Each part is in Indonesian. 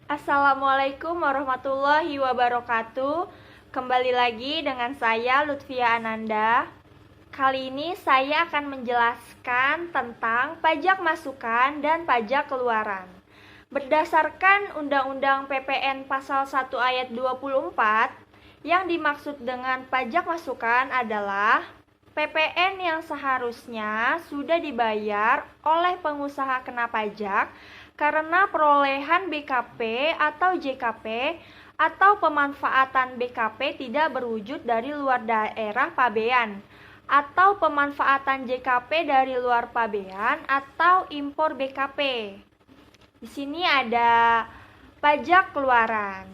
Assalamualaikum warahmatullahi wabarakatuh. Kembali lagi dengan saya Lutfia Ananda. Kali ini saya akan menjelaskan tentang pajak masukan dan pajak keluaran. Berdasarkan Undang-Undang PPN Pasal 1 Ayat 24, yang dimaksud dengan pajak masukan adalah PPN yang seharusnya sudah dibayar oleh pengusaha kena pajak karena perolehan BKP atau JKP atau pemanfaatan BKP tidak berwujud dari luar daerah pabean, atau pemanfaatan JKP dari luar pabean atau impor BKP. Di sini ada pajak keluaran.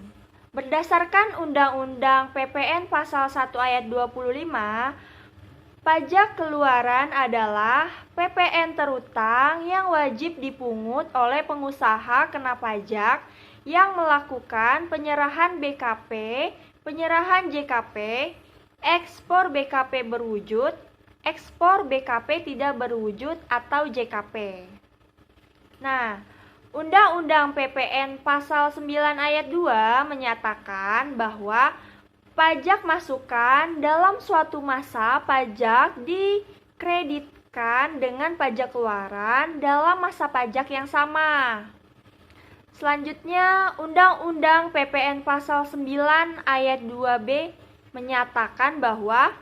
Berdasarkan Undang-Undang PPN Pasal 1 Ayat 25, pajak keluaran adalah PPN terutang yang wajib dipungut oleh pengusaha kena pajak yang melakukan penyerahan BKP, penyerahan JKP, ekspor BKP berwujud, ekspor BKP tidak berwujud atau JKP. Nah, Undang-Undang PPN Pasal 9 Ayat 2 menyatakan bahwa pajak masukan dalam suatu masa pajak dikreditkan dengan pajak keluaran dalam masa pajak yang sama. Selanjutnya, Undang-Undang PPN Pasal 9 Ayat 2B menyatakan bahwa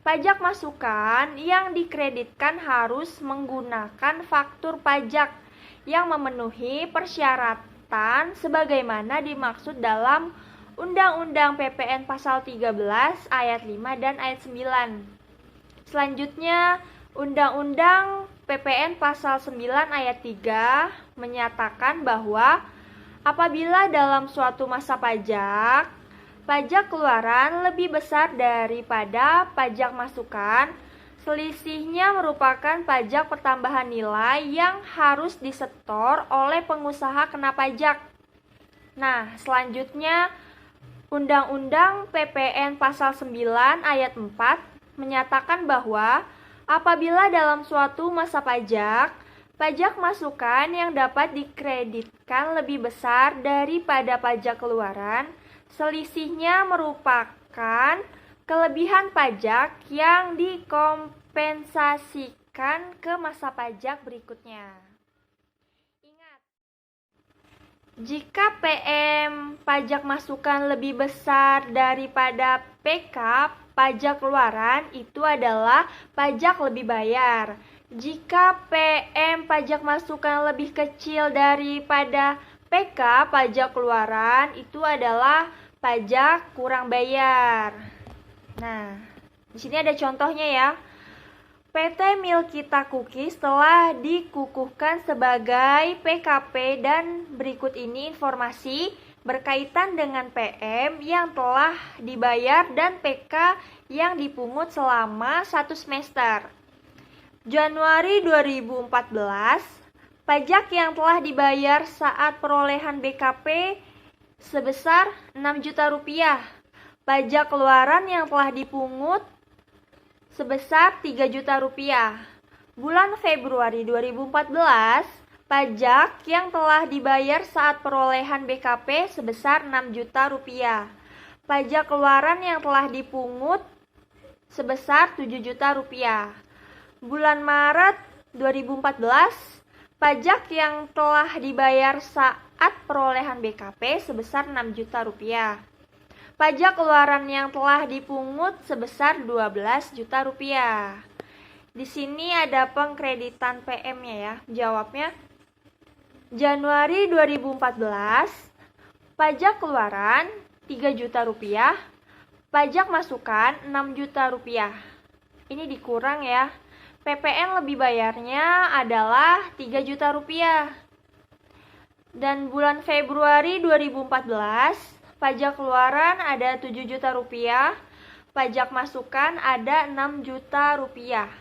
pajak masukan yang dikreditkan harus menggunakan faktur pajak yang memenuhi persyaratan sebagaimana dimaksud dalam Undang-Undang PPN Pasal 13 Ayat 5 dan Ayat 9. Selanjutnya, Undang-Undang PPN Pasal 9 Ayat 3 menyatakan bahwa apabila dalam suatu masa pajak, pajak keluaran lebih besar daripada pajak masukan, selisihnya merupakan pajak pertambahan nilai yang harus disetor oleh pengusaha kena pajak. Nah, selanjutnya Undang-Undang PPN Pasal 9 Ayat 4 menyatakan bahwa apabila dalam suatu masa pajak, pajak masukan yang dapat dikreditkan lebih besar daripada pajak keluaran, selisihnya merupakan kelebihan pajak yang dikompensasikan ke masa pajak berikutnya. Jika PM pajak masukan lebih besar daripada PK pajak keluaran, itu adalah pajak lebih bayar. Jika PM pajak masukan lebih kecil daripada PK pajak keluaran, itu adalah pajak kurang bayar. Nah, di sini ada contohnya ya. PT Milkita Cookies telah dikukuhkan sebagai PKP dan berikut ini informasi berkaitan dengan PM yang telah dibayar dan PK yang dipungut selama 1 semester. Januari 2014, pajak yang telah dibayar saat perolehan BKP sebesar 6 juta rupiah. Pajak keluaran yang telah dipungut sebesar 3 juta rupiah. Bulan Februari 2014, pajak yang telah dibayar saat perolehan BKP sebesar 6 juta rupiah. Pajak keluaran yang telah dipungut sebesar 7 juta rupiah. Bulan Maret 2014, pajak yang telah dibayar saat perolehan BKP sebesar 6 juta rupiah. Pajak keluaran yang telah dipungut sebesar 12 juta rupiah. Di sini ada pengkreditan PM-nya ya. Jawabnya, Januari 2014, pajak keluaran 3 juta rupiah, pajak masukan 6 juta rupiah. Ini dikurang ya. PPN lebih bayarnya adalah 3 juta rupiah. Dan bulan Februari 2014, pajak keluaran ada 7 juta rupiah, pajak masukan ada 6 juta rupiah.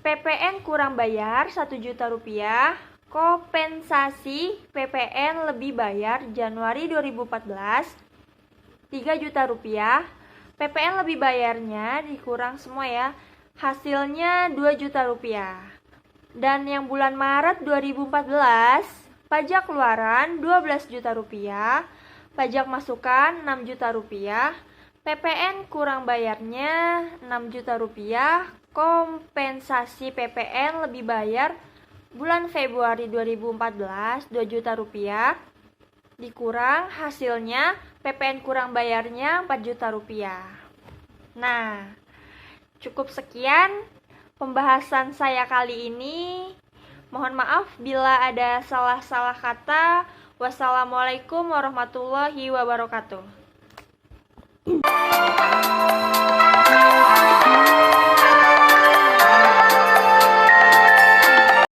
PPN kurang bayar 1 juta rupiah, kompensasi PPN lebih bayar Januari 2014 3 juta rupiah, PPN lebih bayarnya dikurang semua ya, hasilnya 2 juta rupiah. Dan yang bulan Maret 2014 pajak keluaran 12 juta rupiah, pajak masukan 6 juta rupiah, PPN kurang bayarnya 6 juta rupiah, kompensasi PPN lebih bayar bulan Februari 2014 2 juta rupiah, dikurang hasilnya PPN kurang bayarnya 4 juta rupiah. Nah, cukup sekian pembahasan saya kali ini. Mohon maaf bila ada salah-salah kata. Wassalamualaikum warahmatullahi wabarakatuh.